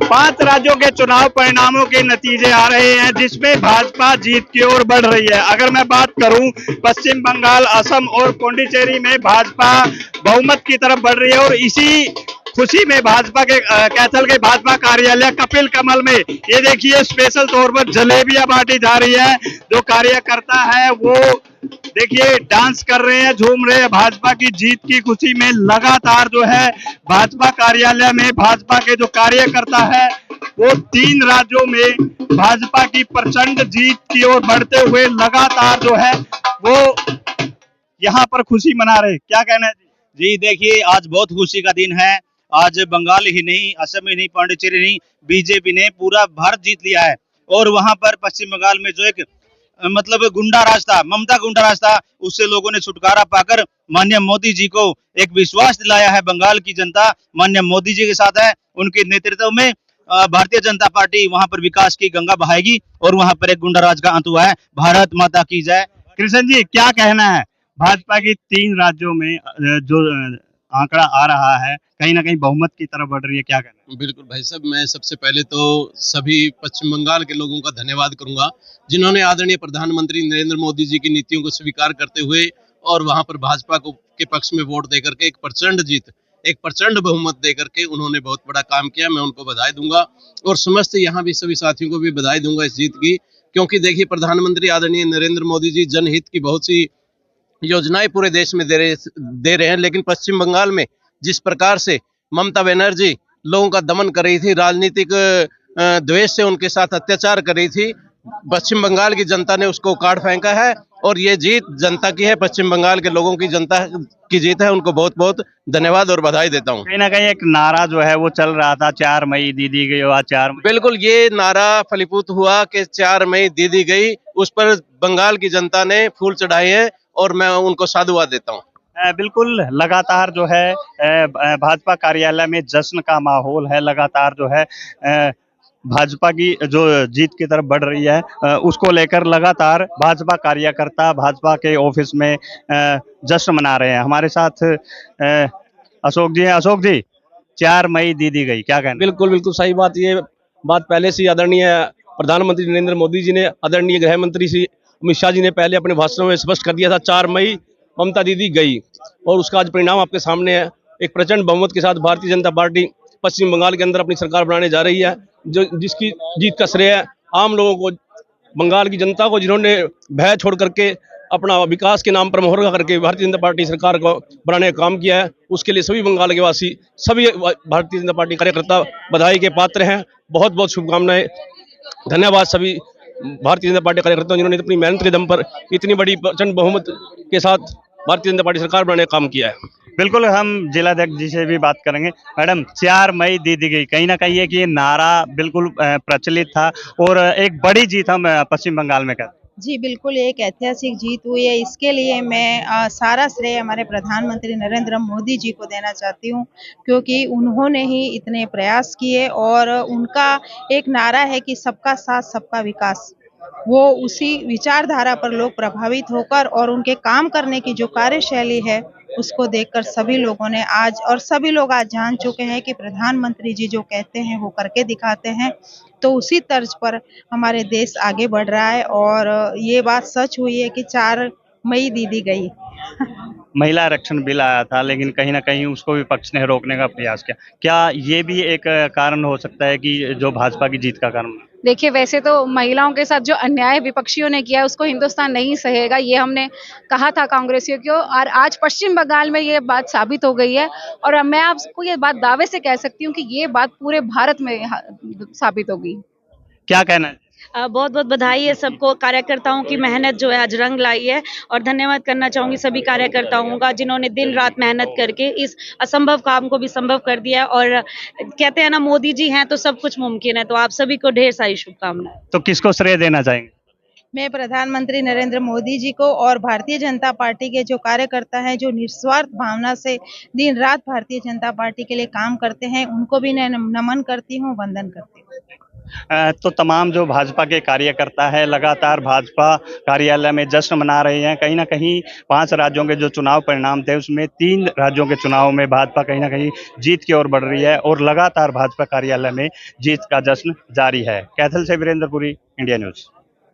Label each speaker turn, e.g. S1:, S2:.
S1: पांच राज्यों के चुनाव परिणामों के नतीजे आ रहे हैं, जिसमें भाजपा जीत की ओर बढ़ रही है। अगर मैं बात करूं, पश्चिम बंगाल, असम और पुडुचेरी में भाजपा बहुमत की तरफ बढ़ रही है और इसी खुशी में भाजपा के कैथल के भाजपा कार्यालय कपिल कमल में ये देखिए स्पेशल तौर पर जलेबियां बांटी जा रही है। जो कार्यकर्ता है वो देखिए डांस कर रहे हैं, झूम रहे हैं भाजपा की जीत की खुशी में। लगातार जो है भाजपा कार्यालय में भाजपा के जो कार्यकर्ता है वो 3 राज्यों में भाजपा की प्रचंड जीत की ओर बढ़ते हुए लगातार जो है वो यहाँ पर खुशी मना रहे। क्या कहना है जी?
S2: जी देखिए, आज बहुत खुशी का दिन है। आज बंगाल ही नहीं, असम ही नहीं, पांडिचेरी नहीं, बीजेपी ने पूरा भारत जीत लिया है। और वहां पर पश्चिम बंगाल में जो एक मतलब गुंडा राज था, ममता गुंडा राज था, उससे लोगों ने छुटकारा पाकर माननीय मोदी जी को एक विश्वास दिलाया है। बंगाल की जनता माननीय मोदी जी के साथ है। उनके नेतृत्व में भारतीय जनता पार्टी वहां पर विकास की गंगा बहाएगी और वहां पर एक गुंडा राज का अंत हुआ है। भारत माता की जय।
S1: कृष्ण जी, क्या कहना है? भाजपा की 3 राज्यों में जो आंकड़ा आ रहा है, कहीं ना कहीं बहुमत की तरफ बढ़ रही है, क्या कहना है?
S3: बिल्कुल भाई साहब, मैं सबसे पहले तो सभी पश्चिम बंगाल के लोगों का धन्यवाद करूंगा, जिन्होंने आदरणीय प्रधानमंत्री नरेंद्र मोदी जी की नीतियों को स्वीकार करते हुए और वहां पर भाजपा को के पक्ष में वोट देकर के एक प्रचंड जीत, एक प्रचंड बहुमत देकर के उन्होंने बहुत बड़ा काम किया। मैं उनको बधाई दूंगा और समस्त यहाँ भी सभी साथियों को भी बधाई दूंगा इस जीत की, क्योंकि देखिए प्रधानमंत्री आदरणीय नरेंद्र मोदी जी जनहित की बहुत सी योजनाएं पूरे देश में दे रहे हैं, लेकिन पश्चिम बंगाल में जिस प्रकार से ममता बनर्जी लोगों का दमन कर रही थी, राजनीतिक द्वेष से उनके साथ अत्याचार कर रही थी, पश्चिम बंगाल की जनता ने उसको काट फेंका है और ये जीत जनता की है, पश्चिम बंगाल के लोगों की, जनता की जीत है। उनको बहुत बहुत धन्यवाद और बधाई देता हूँ।
S1: कहीं ना कहीं एक नारा जो है वो चल रहा था, 4 मई दीदी गई, आज 4 मई।
S3: बिल्कुल, ये नारा फलीभूत हुआ कि 4 मई दीदी गई, उस पर बंगाल की जनता ने फूल चढ़ाए हैं और मैं उनको साधुवाद देता हूँ।
S1: बिल्कुल, लगातार जो है भाजपा कार्यालय में जश्न का माहौल है। लगातार जो है भाजपा की जो जीत की तरफ बढ़ रही है उसको लेकर लगातार भाजपा कार्यकर्ता भाजपा के ऑफिस में जश्न मना रहे हैं। हमारे साथ अशोक जी हैं। अशोक जी, 4 मई दीदी गई, क्या कहना?
S4: बिल्कुल बिल्कुल सही बात। ये बात पहले से आदरणीय प्रधानमंत्री नरेंद्र मोदी जी ने, आदरणीय गृह मंत्री श्री अमित शाह जी ने पहले अपने भाषण में स्पष्ट कर दिया था, 4 मई ममता दीदी गई, और उसका आज परिणाम आपके सामने है। एक प्रचंड बहुमत के साथ भारतीय जनता पार्टी पश्चिम बंगाल के अंदर अपनी सरकार बनाने जा रही है, जो जिसकी जीत का श्रेय आम लोगों को, बंगाल की जनता को, जिन्होंने भय छोड़ करके अपना विकास के नाम पर मोहर करके भारतीय जनता पार्टी सरकार को बनाने का काम किया है। उसके लिए सभी बंगाल के वासी, सभी भारतीय जनता पार्टी कार्यकर्ता बधाई के पात्र हैं। बहुत बहुत शुभकामनाएं, धन्यवाद सभी भारतीय जनता पार्टी कार्यकर्ताओं जिन्होंने अपनी मेहनत के दम पर इतनी बड़ी प्रचंड बहुमत के साथ भारतीय जनता पार्टी सरकार बनाने का काम किया है।
S1: बिल्कुल, हम जिलाध्यक्ष जी से भी बात करेंगे। मैडम, 4 मई दीदी गई, कहीं ना कहीं ये कि ये नारा बिल्कुल प्रचलित था और एक बड़ी जीत हम पश्चिम बंगाल में कर।
S5: जी बिल्कुल, एक ऐतिहासिक जीत हुई है। इसके लिए मैं सारा श्रेय हमारे प्रधानमंत्री नरेंद्र मोदी जी को देना चाहती हूँ, क्योंकि उन्होंने ही इतने प्रयास किए और उनका एक नारा है कि सबका साथ सबका विकास। वो उसी विचारधारा पर लोग प्रभावित होकर और उनके काम करने की जो कार्यशैली है उसको देखकर सभी लोगों ने सभी लोग आज जान चुके हैं कि प्रधानमंत्री जी जो कहते हैं वो करके दिखाते हैं। तो उसी तर्ज पर हमारे देश आगे बढ़ रहा है और ये बात सच हुई है कि 4 मई दीदी गई।
S1: महिला आरक्षण बिल आया था, लेकिन कहीं ना कहीं उसको विपक्ष ने रोकने का प्रयास किया। क्या ये भी एक कारण हो सकता है कि जो भाजपा की जीत का कारण?
S6: देखिए, वैसे तो महिलाओं के साथ जो अन्याय विपक्षियों ने किया है उसको हिंदुस्तान नहीं सहेगा, ये हमने कहा था कांग्रेसियों को, और आज पश्चिम बंगाल में ये बात साबित हो गई है। और मैं आपको ये बात दावे से कह सकती हूँ कि ये बात पूरे भारत में साबित होगी।
S1: क्या कहना है?
S7: बहुत बहुत बधाई है सबको, कार्यकर्ताओं की मेहनत जो है आज रंग लाई है, और धन्यवाद करना चाहूंगी सभी कार्यकर्ताओं का जिन्होंने दिन रात मेहनत करके इस असंभव काम को भी संभव कर दिया। और कहते हैं ना, मोदी जी हैं तो सब कुछ मुमकिन है। तो आप सभी को ढेर सारी शुभकामनाएं।
S1: तो किसको श्रेय देना चाहेंगे?
S5: मैं प्रधानमंत्री नरेंद्र मोदी जी को और भारतीय जनता पार्टी के जो कार्यकर्ता हैं, जो निस्वार्थ भावना से दिन रात भारतीय जनता पार्टी के लिए काम करते हैं, उनको भी मैं नमन करती हूँ, वंदन करती हूँ।
S1: तो तमाम जो भाजपा के कार्यकर्ता है लगातार भाजपा कार्यालय में जश्न मना रहे हैं। कहीं ना कहीं 5 राज्यों के जो चुनाव परिणाम थे उसमें 3 राज्यों के चुनाव में भाजपा कहीं ना कहीं जीत की ओर बढ़ रही है और लगातार भाजपा कार्यालय में जीत का जश्न जारी है। कैथल से वीरेंद्र पुरी, इंडिया न्यूज।